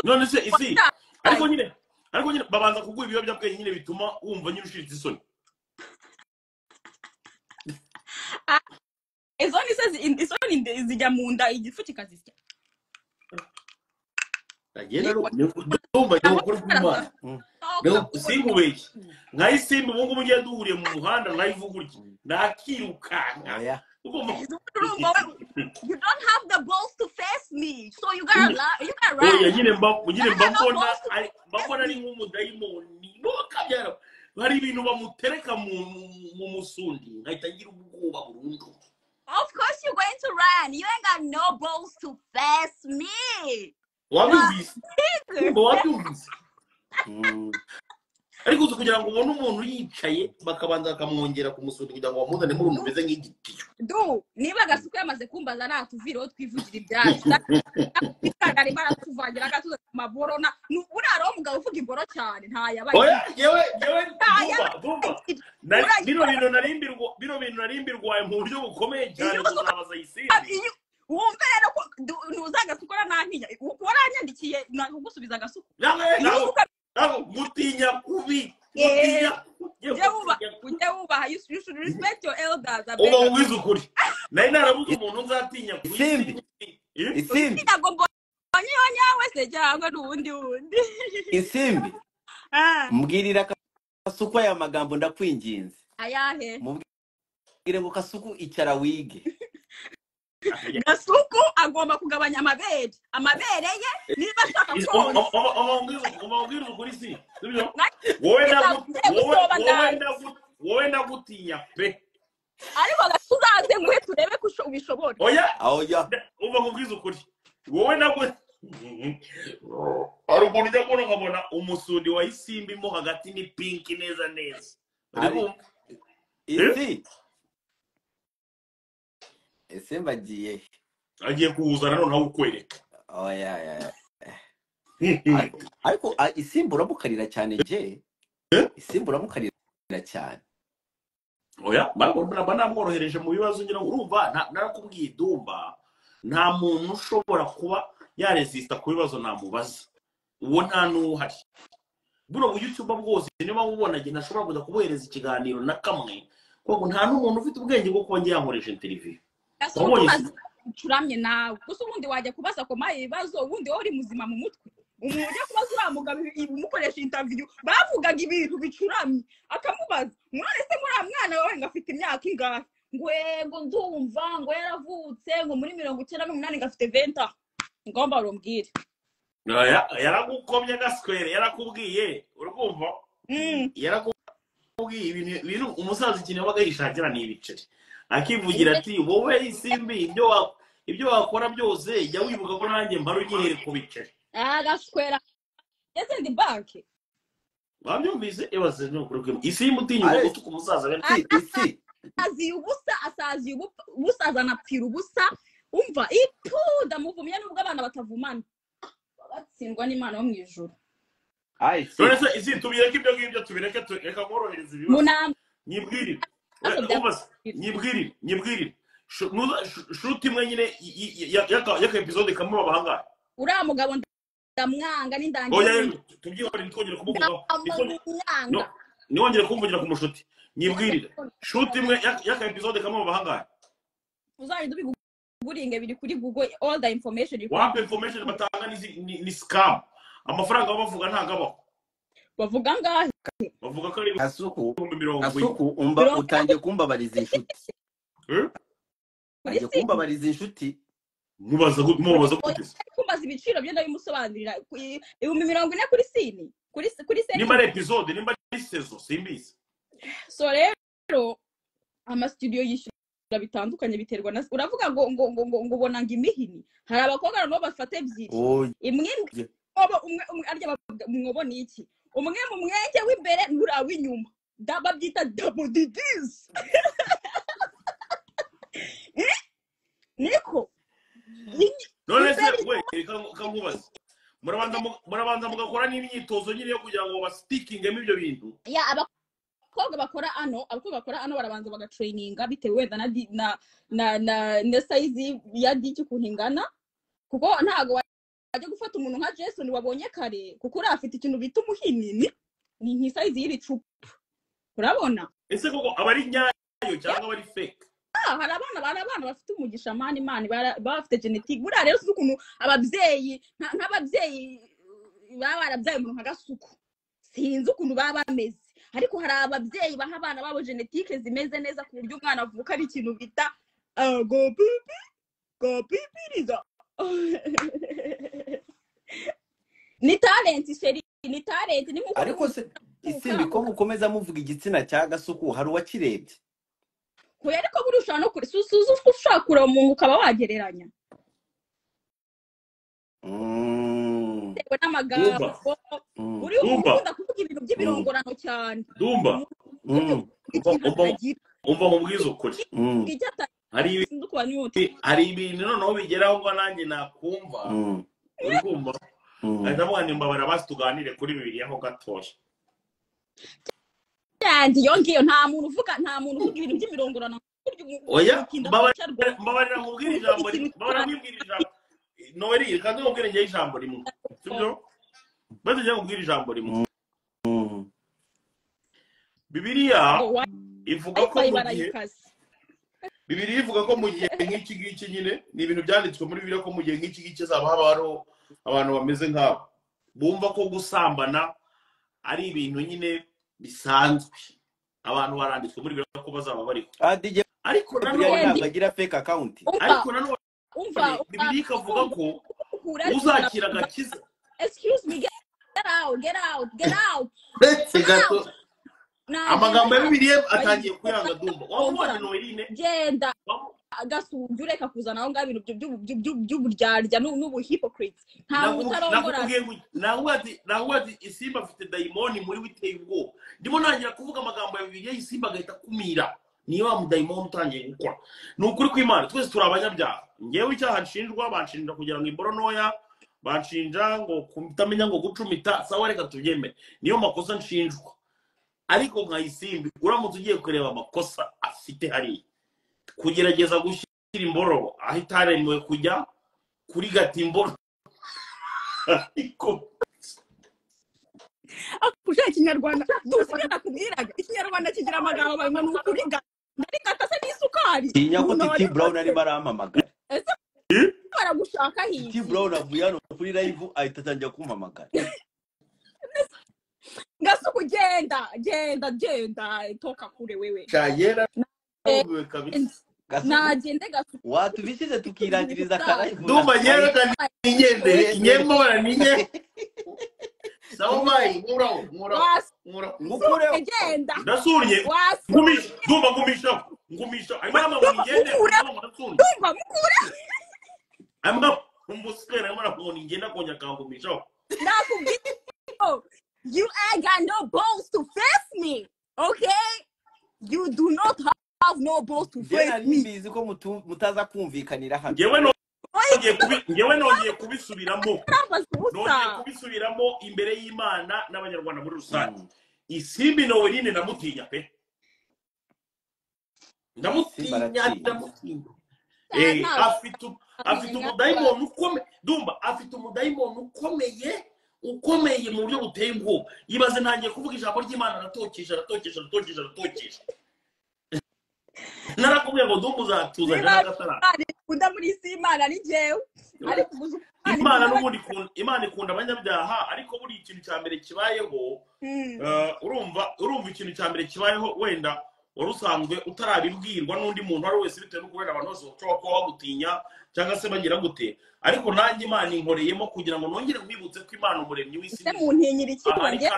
none se isi ariko nyine babanza kuguha ibiyobyabwenge nyine bituma wumva nyine ushiritse isoni isoni zijya mu nda igifu kikazisya agenda ndumva yo kuri kumana sinkubeshye nka isimbi ubu ngubu ngiye duhuriye mu muhanda live gutya nakirukanga You don't have the balls to face me, so you gotta run. Nyine mbona ni nk'umudayimoni kabyara hari ibintu bamutereka mu musundi nkahita ngira ubwoba burundu. Of course you're going to run. You ain't got no balls to face me. Wabyumvise ariko kugira ngo ubone umuntu yicaye bakabanza bakamwongera ku musundi kugira ngo bamuzane muri umuntu umeze nk'igitiyo niba gasuku yamaze kumbaza natuviraho twivugira ibyacu ari baratuvangira gatuza amaboro uraro umugabo uvuga imboro cyane ntayabaye oya yewe dumba bino bintu narimbirwaye mu buryo bukomeye cyane kuzabaza isimbi wumve rero ko ntuzagakora nantinya waranyandikiye nakugusubiza gasuku mutinya kubi ujya wubaha you should respect your elders uba ubizi ukuri nari narabuze umuntu nzatinya kubi isimbi ntabwo mbonye nyawe se cyangwa n'ubundi isimbi mbwirira Kasuku aya magambo ndakwinginze ayahe mubwire ngo Kasuku icara wige Kasuku agomba kugabanya amabere ye niba ashaka umubwire ukuri si wowe ndagutinya pe ariko gasuzaze nguhe turebe ko ubishobora oya uva kubwiza ukuri wowe nabwo ari umuntu ujya kubona nkabona umusundi wa isimbi mo hagati ni pink neza ese mbagiye agiye kuwuzana noneho ukwereka ariko isimbi uramukarira cyane isimbi uramukarira cyane oya namworohereje mu bibazo ngira urumva narakubwiye dumba nta muntu ushobora kuba yaresista ku bibazo namubaza uwo nta n'uhari buno YouTube bwose niba mubona nge ntashobora kuza kubuhereza ikiganiro na kamwe kuko nta n'umuntu ufite ubwenge bwo kuba yankoresha interview curamye nawe gusa ubundi wajya kubaza ko maye ibibazo ubundi wowe uri muzima mu mutwe umuntu ujya kubaza uramugabo umukoresha interview bavugaga ibintu bicuramye akamubaza none se muri mwana wawe ngafite imyaka ingahe ngwego ndumva ngo yaravutse ngo muri 1998 ngafite 20 ngomba urumbwire yaragukomye gaswere yarakubwiye urumva yarakubwiye ibintu umusaza ikintu yabaga yishakira ni ibiceri akivugira ati wowe isimbi ibyo wakora byose jya wibuka ko nanjye mparo ugihere ku biceri gaswera ese ndi banki babyumvise ebaze no kuruke isimbi utinyuka gutuka umusaza bene isi asazi ubusa azanapfira ubusa umva ituda muvumye nubwo abana batavumana batsindwa n'Imana yo mu ijuru none se isi tubireke ibyo ngibyo tubireke reka nkorohereza ibibazo nyibwirire shuti imwe nyine yaka episode kamwe bahanga uriya mugabo ndamwanga n'indangiye oya tubyihore ntitwongere kumuvugaho niwongere kumvugira ku mushuti nyibwirire shuti imwe yaka episode kamwe bahanga uzari dubiguringe biri kuri Google all the information wampe information batanga ni scam amafaranga bavuga ntagabaho bavuga ngahe bavuga ko ari Kasuku umba utangiye kumbabariza inshuti agiye kumbabariza inshuti mubaza kumbaza ibiciro byo ndabimusobanurira 40 kuri sini kuri seni nimba ari episode nimba ari season simbizi so rero ama studio yishyura bitandukanye biterwa na uravuga ngo ubona ngo imihini hari abakobwa nabo bafata ebyiri imwe umwe arya mwobona iki umwe mu mwenge w'imbere n'ura w'inyuma babyita double digits niko none se we kankubaza murabanza mugakora n'imyitozo nyine yo kugira ngo baspeakingemo ibyo bintu ya abakobwa bakora ano barabanza bagatraininga bitewe wenda na size ya diki ukuntu ingana kuko ntago wajya gufata umuntu nka Jason wabonye kare kuko urafite ikintu bita umuhinini ni nk'isize y'iri cupa urabona ese koko abari nyayo cyangwa abari fake hari abana bafite umugisha mani bafite genetique buriya rero uzi ukuntu ababyeyi nk'ababyeyi baba barabyaye umuntu nka Gasuku sinzi ukuntu baba bameze ariko hari ababyeyi baha abana babo genetique zimeze neza ku buryo umwana avuka ari ikintu bita go pipiriza ni talent sheri ni talent ni muko ariko se isimbi ko mukomeza muvuga igitsina cya Gasuku hari uwakirebye ko ariko buri ushaka no kuri suzuzu ushakura umuntu ukaba wagereranya tewe n'amagambo uri ukunda kuvuga ibintu by'ibirongorano cyane Dumba umva mubwizo kuri hari ibintu noneho bigeraho ngo nanjye nakumva uri kumva ndavuga nimba barabasi tuganire kuri bibiri aho gatoya kandi yongeye nta muntu uvuga ibintu by'ibirongorano oya mbabarira nkubwira ijambo Noeli kandi nkubwire ngiye ijambo rimwe sibyo baze njye nkubwira ijambo rimwe Bibiliya ivuga ko mu gihe nk'iki ngiki nyine ni ibintu byanditswe muri Bibiliya ko mu gihe nk'iki ngiki zaba habaho abantu bameze nk'abo bumva ko gusambana ari ibintu nyine bisanzwe abantu baranditswe muri Bibiliya ko bazaba bariho ariko nanone bagira fake account ariko nanone Bibiliya ikavuga ko uzakira agakiza excuse me get out amagambo ya Bibiliya atangiye kuyanga Dumba wabonye Noeline genda Gasuku ureka kuzana aho ngaho ibintu by'uburyarya n'ubuhypocrite nta mutarongora nawe ati isimba afite dayimoni muri witeye ubwo ndimo nangira kuvuga amagambo ya Bibiliya isimba agahita kumira niyo wa mudayimoni utangiye gukora ni ukuri kw'Imana twese turi abanyabyaha ngewe icyaha nshinjwa banshinja kugira ngo imboro ntoya banshinja ngo kutamenya ngo gucumita sawa reka tubyemere niyo makosa nshinjwa ariko nka isimbi uramutse ugiye kureba amakosa afite hari kugerageza gushyira imboro aho itaremewe kujya kuri gati imboro ariko akushaka ikinyarwanda dusigaye nakubwiraga ikinyarwanda kigira amagambo barimo n'ukuri gata se n'isukari tinya ko Titi Brown ari barampamagara baragushaka hiye Titi Brown avuye hano kuri live ahita atangira kumpamagara Gasuku genda toka kure wewe cyagera kabisa nagende Gasuku watubisize tukirangiriza karayi Dumba nyera ninyende nyemo baraninye sawa mai mura ngukure genda ndasurye ngumisha ayama ngiyende Dumba mukure ayama umbusikere ayama ngiyenda konya kangumisha nakubwiye you ain't got no balls to face me, okay? You do not have no balls to face me. Bizi ko mutaza kumvikanira hano. Ngewe nongeye kubisubiramo. Nongeye kubisubiramo imbere y'Imana n'abanyarwanda muri rusange. Isimbi Noeline ndamutinya pe. Ndamutinya. Afite umudayimoni ukomeye. Dumba afite umudayimoni ukomeye mu buryo buteye ubwoba yibaze ntangiye kuvuga ijambo ry'Imana aratokesha narakubwiye ngo Dumba uzatuzanya n'agatara kunda muri isi Imana ni jewe ariko Imana n'ubundi Imana ikunda abanyabyaha ariko buri ikintu cya mbere kibayeho urumva ikintu cya mbere kibayeho wenda warusanzwe utarabibwirwa n'undi muntu ari wese bitewe no kubera abantu bose bashobora kuba bagutinya cyangwa se bagira gute ariko nanjye Imana inkoreyemo kugira ngo nongere nkwibutse ko Imana umuremyi w'isi se muntinyira iki wanjye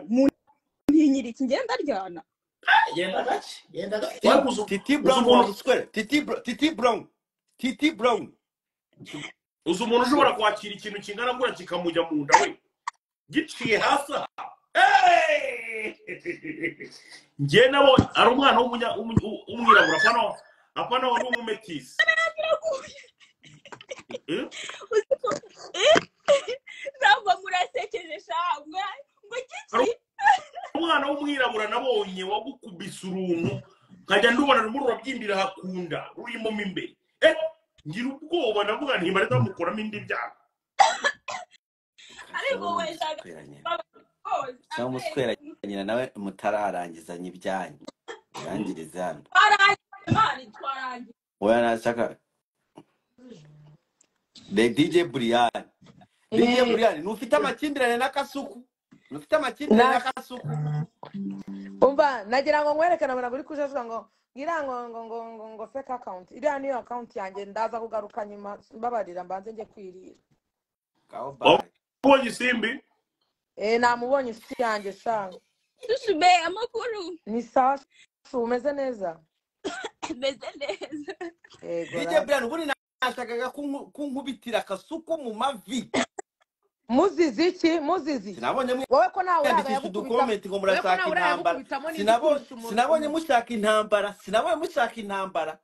muntinyira iki ngenda ryana yenda Titi Brown uzi umuntu ushobora kwakira ikintu kingana gura kikamujya mu nda we giciye hasi njye nabo ari umwana w'umwirabura hano apana wari umumetisi ntabwo murasekeje shangwa ngo kiki umwana w'umwirabura nabonye wagukubise uruntu nkajya ndubona rumuri rurabyindira hakunda rurimo mo imbere ngira ubwoba ndavuga nti bari bamukuramo indi byaha ariko wenda cyangwa umuswera nyina nawe mutararangizanya ibyanyu birangiriza hano oya nashaka the DJ Brian nufite amakimbirane na Kasuku nufite amakimbirane na Kasuku umva nagira ngo nkwerekana bana buri kujavuga ngo ngirango fake account iriya niyo account yanjye ndaza kugaruka nyuma mbabarira mbanze nje kwirira ubonye Isimbi namubonye isi yanjye shanga dushube amakuru ni sawa umeze neza meze neza DJ Brian ubundi nashakaga kunkubitira Kasuku mu mavi muzizi iki sinabonye wowe ko nawe yandikisha udukomenti ngo murashaka intambara sinabonye mushaka intambara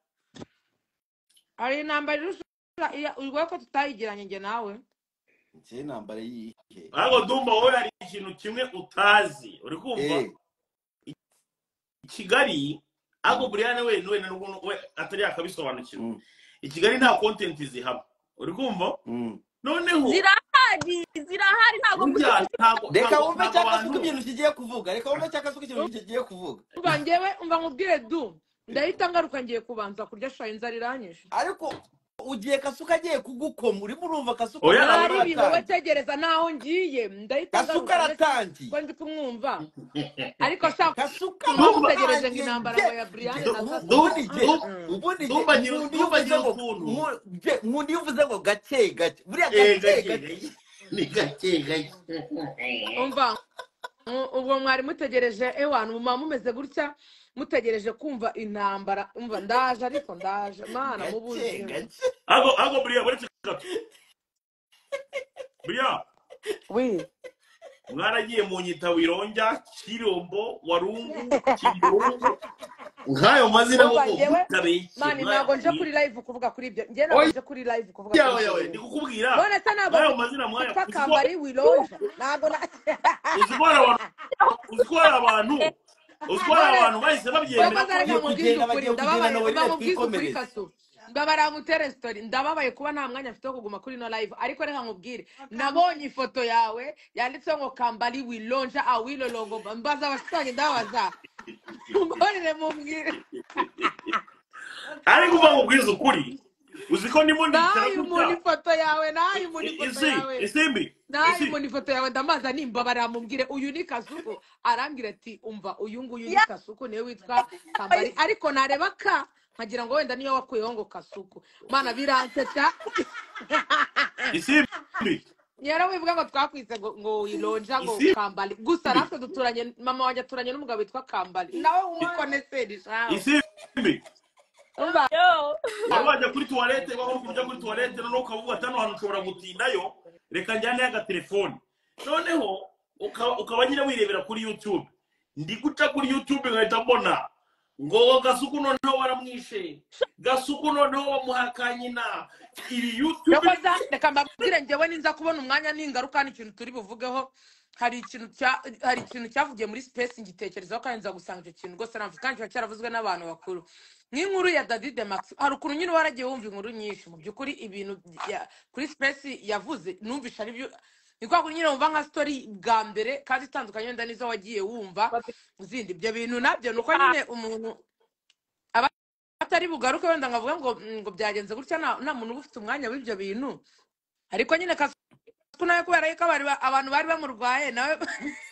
ari intambara urwo ko tutayigiranye nge nawe nje intambara yihe ahubwo Dumba wowe hari ikintu kimwe utazi uri kumva Kigali ahubwo Brian we atari akabisobanukirwa Kigali nta content zihaba uri kumva noneho zirahari ntabwo reka wumve cyakasuka ibintu kigiye kuvuga umva nkubwire ndahita ngaruka ngiye kubanza kurya shayi inzara iranyishe ariko ugiye Kasuka agiye kugukoma urimo urumva Kasuka ari ibintu wowe tegereza naho ngiye ndahita Kasuka aratangiye ko ndi kumwumva ariko shaka Kasuka mutegereje ngo intambara ya Brian ubundi nk'undi uvuze ngo gake buriya gake ni gake umva ubwo mwari mutegereje ewantu mama mumeze gutya mutegereje kumva intambara umva ndaje mana mubuze ago Brian bari gato Brian mwaragiye mu nyita wironja Kirombo Warungu Kiburungu nkayo mazina ngo mani ntago nje kuri live kuvuga kuri ibyo nge naje kuri live kuvuga yawe ndi kukubwira none se ntago mazina mwaya Kambari wironja ntago uzikora abantu bahise babyemera ndabaramutere story ndababaye kuba nta mwanya mfite wo kuguma kuri no live ariko reka nkubwire nabonye ifoto yawe yanditseho ngo Kambari wilonja awilolongo mbaza abashitanye ndabaza mbonere mumbwire ariko uva ngo bwiza ukuri uziko ndimo ndikira gutya ifoto yawe Isimbi ifoto yawe ndamaza nimba baramubwire uyu ni Kasuku arambwira ati umva uyu nguyu ni Kasuku niwe witwa Kambari ariko nareba nkagira ngo wenda niyo wakuyeho ngo Kasuku mana biransetsa Isimbi nyara wivuga ngo twakwise ngo wilonja ngo Kambari gusa natwe duturanye mama wanjye aturanye n'umugabo witwa Kambari nawe umikoneseri shawe Isimbi wajya kuri toilette kujya kuri toilette noneho ukavuga ati hano hantu ushobora gutindayo reka njyane y'agatelefone noneho ukaba nyine wirebera kuri YouTube ndi guca kuri YouTube nkahita mbona ngo Kasuku noneho waramwishe Kasuku noneho wamuhakanye na iri YouTube reka mbabwire njyewe ninza kubona umwanya n'ingaruka n'ikintu turi buvugeho hari ikintu cyavugiye muri space ngitekerezaho kandi nza gusanga icyo kintu rwose navuga kandi cyaravuzwe n'abantu bakuru nk'inkuru ya David Max hari ukuntu nyine waragiye wumva inkuru nyinshi mu by'ukuri ibintu kuri space yavuze numvisha ari byo niko kuri nyine wumva nka story bwa mbere kandi itandukanye wenda nizo wagiye wumva uzindi ibyo bintu nabyo nuko nyine umuntu atari bugaruke wenda ngavuga ngo byagenze gutya nta muntu ufite umwanya w'ibyo bintu ariko nyine nawe kubera yuko abantu bari bamurwaye nawe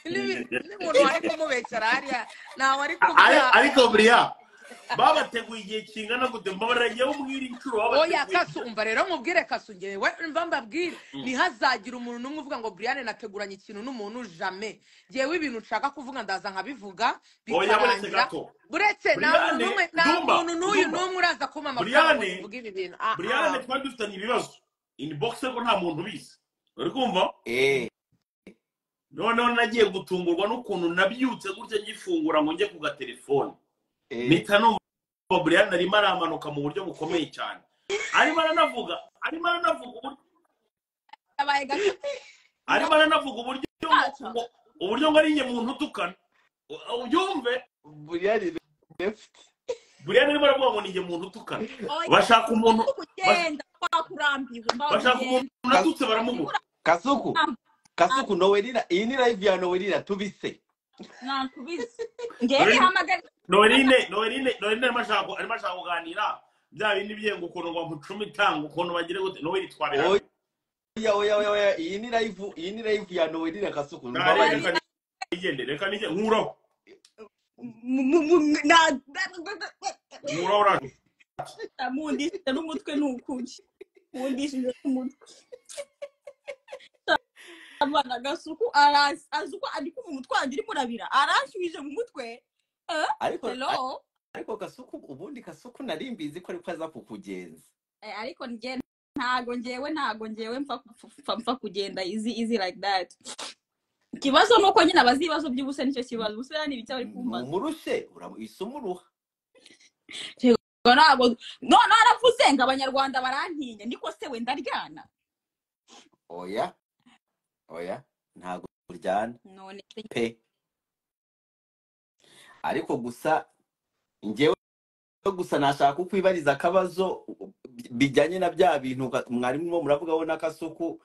n'umuntu wari kumubeshyara hariya nawe ari kubwira ariko Brian babateguye igihe kingana gute mbabaragiye umwira incuro oya Kasu umva rero mubwire Kasu ngewe mva mbabwire ntihazagira umuntu n'umwe uvuga ngo Brian nateguranye ikintu n'umuntu jamais ngewe ibintu ushaka kuvuga ndaza nkabivuga bikarangira buretse nta muntu n'uyu n'umwe uraza kuma amafaranga uvuga ibi bintu Brian twari dufitanye ibibazo inbox ko nta muntu bizi uri kumva noneho nagiye gutungurwa n'ukuntu nabyutse gutya ngifungura ngo njye ku gatelefone mpita numva Brian arimo aramanuka mu buryo bukomeye cyane arimo aranavuga uburyo ngo ari muntu utukana ubyumve Brian arimo aravuga ngo ni muntu utukana bashaka umuntu natutse baramubura Kasuku Noelina iyi ni live ya Noelina tubise nakubise ngene hamagara Noeline arimo kuganira bya bindi byengo ukuntu ngo mucumi tango ukuntu bagire gute Noeline twabira oya iyi ni live ya Noelina Kasuku reka nije nkuro mundishije n'umutwe n'ukuki mundishije n'umutwe abana Kasuku azuko ariko umutwange uri murabira arashwije mu mutwe ariko Kasuku ubundi Kasuku narimbizi ko ariko aza kukugenza ariko ntago ngewe mpfa kugenda easy like that kibazo nuko nyine abazibazo by'ubuse nicyo kibazo ubuse ni bicyo bari kumva murushe isumuruha no naravuze ngo abanyarwanda barantinya niko se we ndaryana oya ntago uryana none pe ariko gusa ngewe nashaka kwibariza akabazo bijyanye na bya bintu mwarimu muravugaho na Kasuku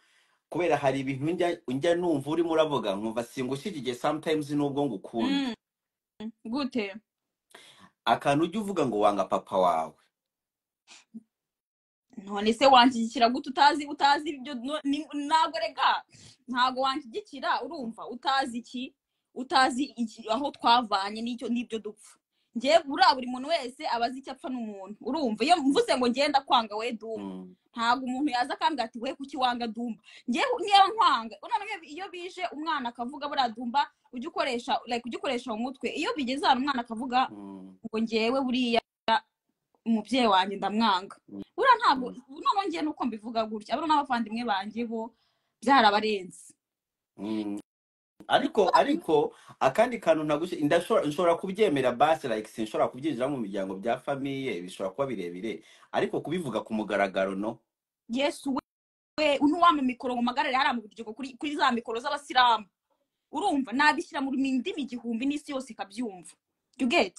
kubera hari ibintu njya numva uri muravuga nkumva singushyigiye sometimes nubwo ngukunda gute akantu ujya uvuga ngo wanga papa wawe none se wanshyigikira gute utazi ibyo ntabwo rega ntabwo wanshyigikira urumva utazi iki aho twavanye n'ibyo dupfa ngiye buri muntu wese abazi icyo apfa n'umuntu urumva iyo mvuze ngo ngenda kwanga we Dumba ntabwo umuntu yaza akambwira ati we kuki wanga Dumba ngiye nkwanga none iyo bije umwana akavuga buriya Dumba ujye ukoresha mu mutwe iyo bigeze hano umwana akavuga ngo ngewe buriya umubyeyi wanjye ndamwanga buriya ntabwo none ngiye nuko mbivuga gutya abo n'abavandimwe banjye bo byarabarenze ariko akandi kantu nshobora kubyemera basi like sinshobora kubyinjira mu miryango bya famille bishobora kuba birebire ariko kubivuga ku mugaragaro no Yesu we unuwame mikoro ngo magarare hari mu buryo kuri za mikoro z'abasilamu urumva nabishyira mu ndimi igihumbi n'isi yose kabyumva you get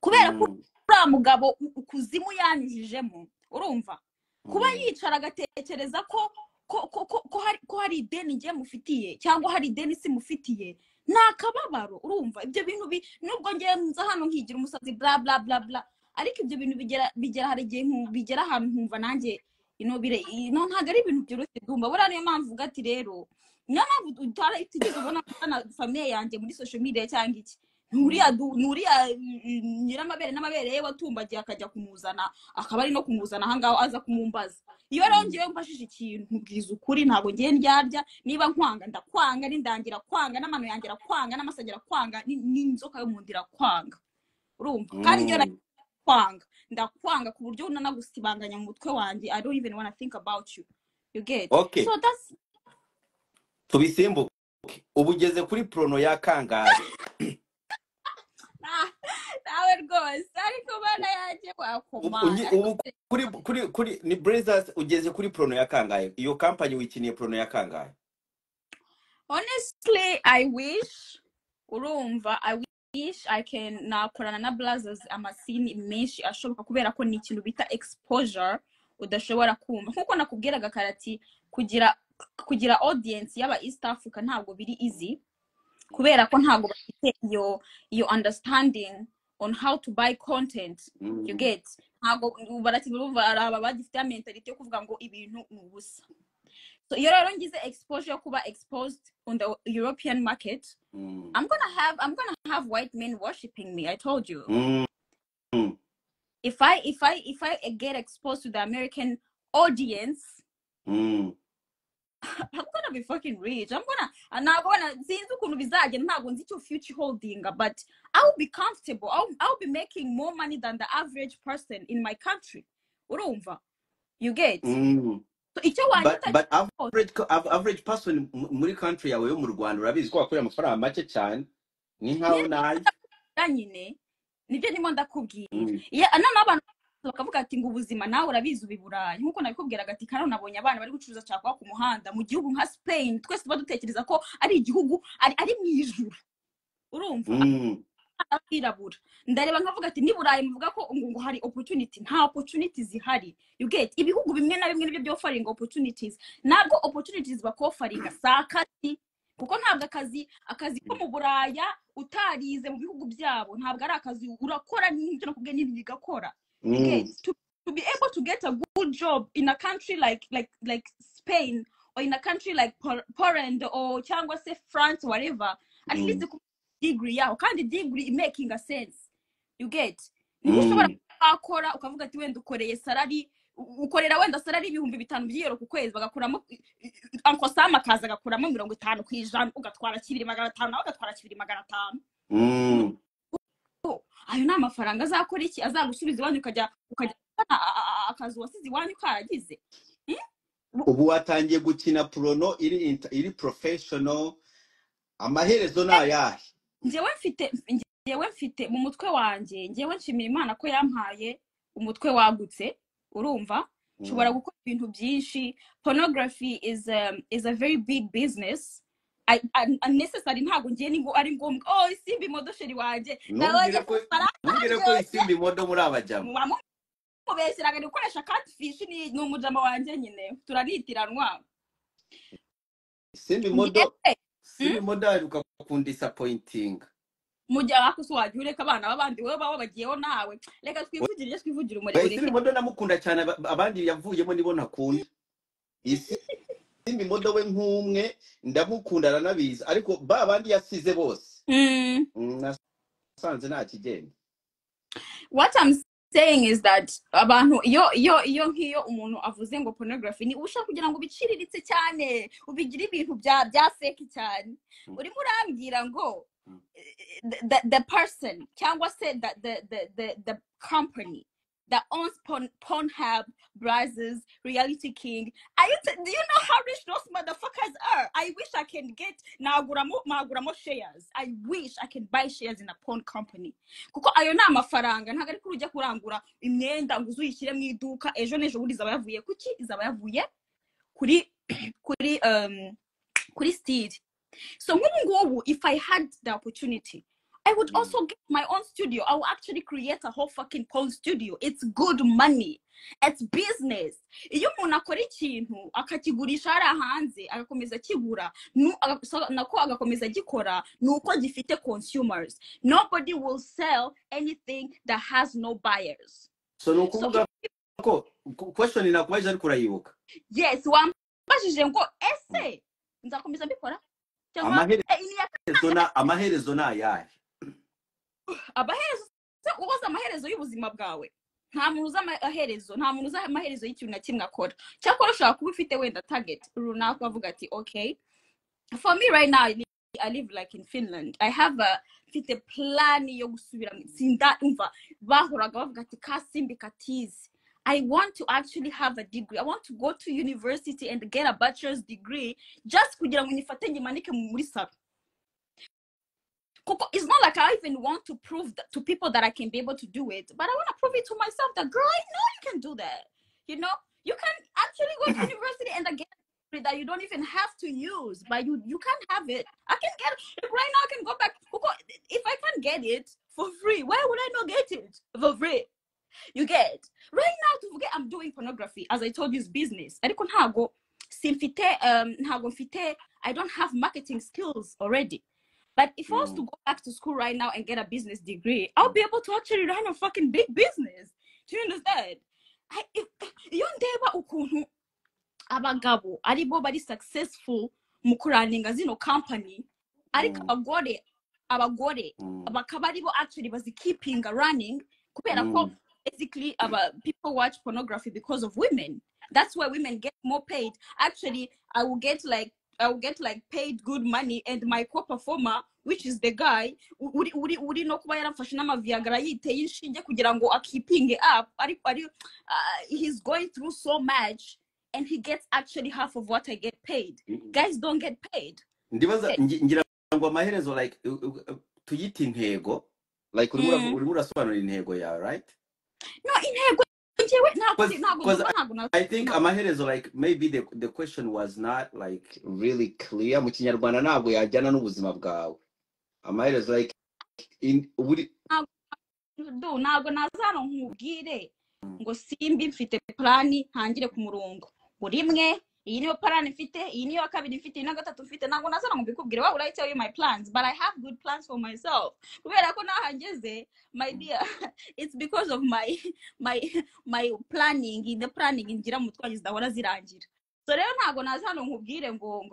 kubera ko ura mugabo ukuzimu yanyujijemo urumva kuba yicara agatekereza ko hari ideni ngiye mufitiye cyangwa hari ideni si mufitiye nta kababaro urumva ibyo bintu nubwo ngiye nza hano nkigira umusazi bla bla bla bla ariko ibyo bintu bigera hari igihe bigera ahantu nkumva nanjye ntabwo ari ibintu byoroshye Dumba buriya niyo mpamvu uvuga ati rero niyo mpamvu utigeze ubona famiye yanjye muri social media cyangwa iki nuriya nyiramabere n'amabere ye watumbagiye akajya kumuzana akaba ari no kumuzana ahangaho aza kumumbaza iyo rero ngiye mfashije ikintu nkubwiza ukuri ntabwo ngiye ndyarya niba nkwanga ndakwanga n'indangira kwanga n'amano yangira kwanga n'amasagira kwanga n'inzoka yo mu ndira kwanga urumva kandi iyo kwanga ndakwanga ku buryo unanagusibanganya mu mutwe wanjye I don't even want to think about you get okay. So that's tubisimbuke ubugeze kuri prono ya kangahe nawe rwose ariko bana yaje wakomana kuri ni Brazers ugeze kuri prono ya kangahe iyo company wikiniye prono ya kangahe honestly I wish urumva I wish I can nakorana na Brazers amasini menshi ashoboka kubera ko ni ikintu bita exposure udashobora kumva nkuko nakubwiraga karati kugira audience y'aba East Africa ntabwo biri easy kubera ko ntabwo bafite iyo understanding on how to buy content you get ntabwo barakivuga araba bagifite mentality yo kuvuga ngo ibintu ubusa so iyo rero ngize exposure yo kuba exposed on the European market I'm gonna have white men worshiping me I told you if I get exposed to the American audience I'm gonna be fucking rich. I'm gonna since ukuntu bizagenda ntabwo nzi icyo future holding but I'll be comfortable. I'll be making more money than the average person in my country. Urumva? You get? So icyo but average person muri country yawe yo mu Rwanda urabizi ko akorera amafaranga make cyane ni nkaho nayi nyine nibyo ndimo ndakubwira none abantu bakavuga ati ngo ubuzima nawe urabizi ubiburayi nkuko nabikubwiraga ati kandi nabonye abana bari gucuruza cyakwa ku muhanda mu gihugu nka Spain twese tuba dutekereza ko ari igihugu ari mu ijuru urumva abirabura ndareba nkavuga ati niburayi muvuga ko ngo hari opportunity nta opportunities zihari you get ibihugu bimwe na bimwe nibyo offering opportunities nabwo opportunities bakofaringa sakati kuko ntabwo akazi ko mu buraya utarize mu bihugu byabo ntabwo ari akazi urakora n'ibyo nakubwiye n'ibindi bigakora to be able to get a good job in a country like Spain or in a country like Poland or cyangwa se France whatever at least degree yaho kandi degree making a sense you get niba ushobora akora ukavuga ati wenda ukoreye salary ukorera wenda salary 5,000 by'euro ku kwezi bagakuramo ankosama kaza agakuramo 50 kwijana ugatwara 2,500 nawe ugatwara 2,500 ayo ni amafaranga azakora iki azagusubiza iwanyu ukajya akazi wasize iwanyu karagize ubu watangiye gukina prono iri professional amaherezo nayahe njyewe mfite mu mutwe wanjye njyewe nshimira Imana ko yampaye umutwe wagutse urumva nshobora gukora ibintu byinshi pornography is a very big business unnecessary ntago ngiye ningo ari ngombwa isimbi modosheri wanje nabonye ko isimbi modo muri abajama mubeseraga gukoresha catfish ni umujama wanje nyine turaritiranwa isimbi modo aruka ku disappointing mujya akuswaje ureka abana babandi wewe baba bagiyeho nawe reka twivugire umurego isimbi modo namukunda cyane abandi yavuyemo nibo nakunda isimbi modo we nk'umwe ndamukunda aranabiza ariko babandi yasize bose nasanze nta kigenda. What I'm saying is that abantu iyo nkiyo umuntu avuze ngo pornography ni ushaka kugira ngo biciriritse cyane ubigira ibintu bya fake cyane urimo urambwira ngo the person cyangwa se the company that owns Pornhub, Brazzers, Reality King. Do you know how rich those motherfuckers are? I wish I can get maguramo shares. I wish I can buy shares in a porn company. Kuko ayo na amafaranga ntago ari kurujya kurangura imyenda ngo uzuyishyire mu iduka ejo nejo buri zaba yavuye kuki izaba yavuye kuri steed. So ngubu if I had the opportunity I would also get my own studio. I will actually create a whole fucking porn studio. It's good money. It's business. Iyo umuntu akora ikintu akakigurisha ari hanze agakomeza kigura nako agakomeza gikora nuko gifite consumers. Nobody will sell anything that has no buyers. So nukuvuga ko question inakubaje ari kurayibuka. Yes, wambajije ngo ese nzakomeza bikora? Amaherezo na yahe? Abaherezo ubaza amaherezo y'ubuzima bwawe nta muntu uza amaherezo nta muntu uza amaherezo y'ikintu na kimwe akora cyakora ushaka kuba ufite wenda target runaka avuga ati okay for me right now I live like in Finland I have a plan yo gusubira sinda umva bahoraga bavuga ati kasimbi katizi I want to actually have a degree I want to go to university and get a bachelor's degree just kugira ngo nifate ngimanike muri salo. It's not like I even want to prove that to people that I can be able to do it, but I want to prove it to myself that, girl, I know you can do that. You know, you can actually go to university and get a degree that you don't even have to use, but you can have it. I can get it. Right now I can go back. If I can get it for free, why would I not get it for free? You get right now to forget I'm doing pornography, as I told you, is business. I don't have marketing skills already. But if I was to go back to school right now and get a business degree, I'll be able to actually run a fucking big business. Do you understand? Yondeba ukuntu abagabo aribo bari successful mu kuraninga zino company ariko abagore bakaba aribo actually bazi keeping running kubera ko basically people watch pornography because of women. That's why women get more paid. Actually, I will get paid good money, and my co-performer, which is the guy, uri no kuba yaramfashe n'amaviagra yiteye inshinge kugira ngo keeping it up. He's going through so much, and he gets actually half of what I get paid. Guys don't get paid. Ndibaza ngira ngo amaherezo like tuyita intego like urimo urasobanura intego yawe, right? No, intego njyewe ntabwo I think amaherezo, like maybe the question was not like really clear mu kinyarwanda, ntabwo yajyana n'ubuzima bwawe. Amaherezo like ntabwo nazano nkubwire ngo simbi mfite plani ntangire ku murongo buri imwe, iyi niyo plani mfite, iyi niyo kabiri mfite, iyi na gatatu mfite. Ntabwo nazano mbikubwire. Why would I tell you my plans? But I have good plans for myself. Kubera ko nahageze, my dear, it's because of my planning. In the planning ngira mutwagize ndahora zirangira. So rero ntabwo nazano nkubwire ngo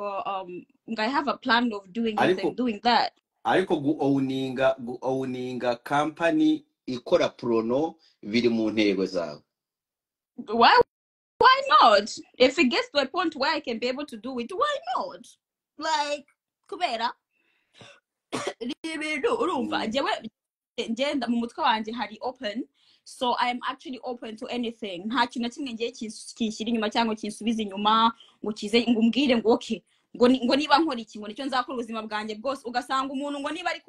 I have a plan of doing this and doing that. Ariko owninga company ikora prono biri mu ntego zawe. Why not? If it gets to a point where I can be able to do it, why not? Like, kubera urumva njyewe mu mutwe wanje hari open, so I am actually open to anything. Nta kintu kimwe ngiye kinshyira inyuma cyangwa kinsubiza inyuma ngo kize ngo umbwire ngo okay ngo niba nkora iki ngo nicyo nzakora ubuzima bwanjye bwose. Ugasanga umuntu ngo niba ari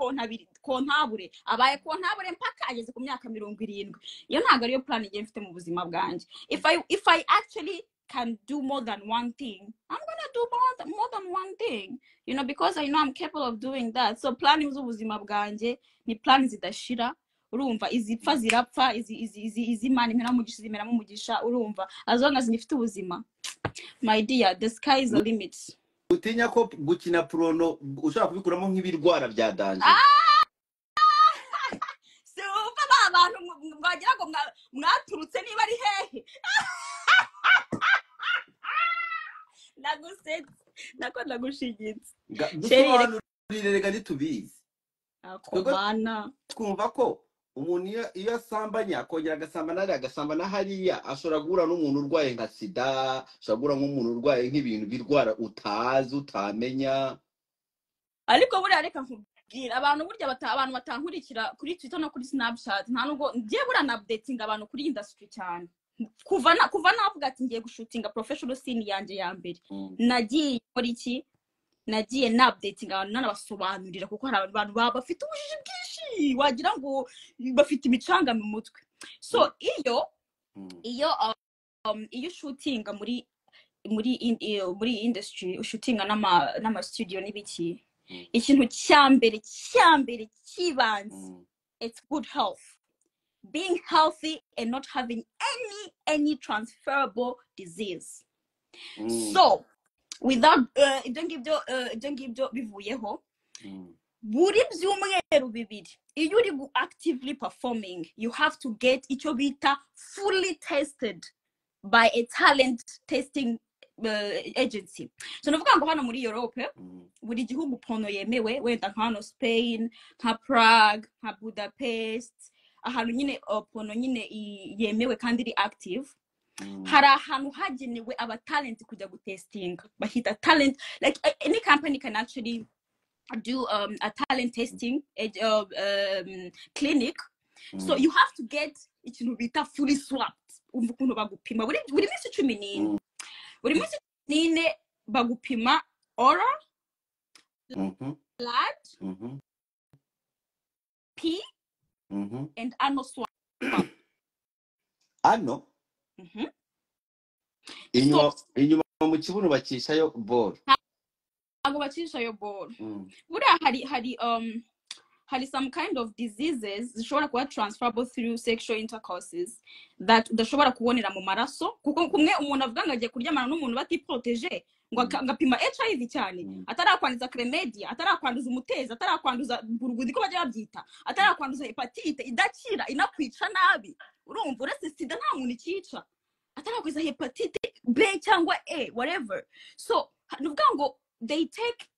kontabure abaye kontabure mpaka ageze ku myaka 70. Iyo ntabwo ariyo plan ngiye mfite mu buzima bwanjye. If I actually can do more than one thing, I'm gonna do more than one thing, you know, because I know I'm capable of doing that. So planning z'ubuzima bwanjye ni plan zidashira. Urumva izipfa zirapfa, izi mani imera mu mugisha. Urumva as long as nifite ubuzima, my dear, the sky is the limit. Utinya ko gukina prono ushaka kubikuramo nk'ibirwara bya danje? Super abantu mwagira ngo mwaturutse niba ari hehe. Nagusetse nako nagushigitse. Dusobanurire rega nitubizi. Akobana twumva ko umuntu iyo asambanya akongera agasambana hariya ashobora guhura n'umuntu urwaye nka sida, ashobora guhura nk'umuntu urwaye nk'ibintu birwara utazi utamenya. Ariko buriya reka nkubwira abantu burya abantu batankurikira kuri Twitter no kuri Snapchat, nta nubwo ngiye bura na updating abantu kuri industry cyane. Kuva navuga ati ngiye gushutinga professional scene yanje ya mbere, nagiye muri iki, nagiye na updating abantu nanabasobanurira kuko hari abantu bafite ubujiji bwinshi wagira ngo bafite imicanga mu mutwe. So iyo shootinga muri industry, shootinga n'ama studio n'ibiki, ikintu cyambere kibanze, it's good health. Being healthy and not having any transferable disease. So without don't give bivuyeho buri byumweru bibiri iyo uri actively performing, you have to get icyo bita fully tested by a talent testing agency. So navuga ngo hano muri Europe buri gihugu pono yemewe, wenda nka hano Spain, nka Prague, nka Budapest, ahantu nyine pono nyine yemewe kandi iri active. Hari ahantu hagenewe aba talent kujya gutestinga, bahita talent, like any company can actually do a talent testing clinic. So you have to get ikintu bita fully swapped. Umva ukuntu bagupima buri minsi 14, buri minsi 14 bagupima oral, blood, pee, and anal swab. Ano inyuma mu kibuno bakishayo ball. Ntabwo bakishayo ball. Buriya hari some kind of diseases zishobora kuba transferable through sexual intercourses that udashobora kubonera mu maraso, kuko kumwe umuntu avuga ngo agiye kuryamana n'umuntu batiproteje ngo ngapima HIV cyane, atarakwanduza chlamydia, atarakwanduza umutezi, atarakwanduza burugudi ko bajya babyita, atarakwanduza hepatite idakira inakwica nabi. Urumva uretse sida nta muntu ikica, atarakwiza hepatite B cyangwa A, whatever. So nuvuga ngo they take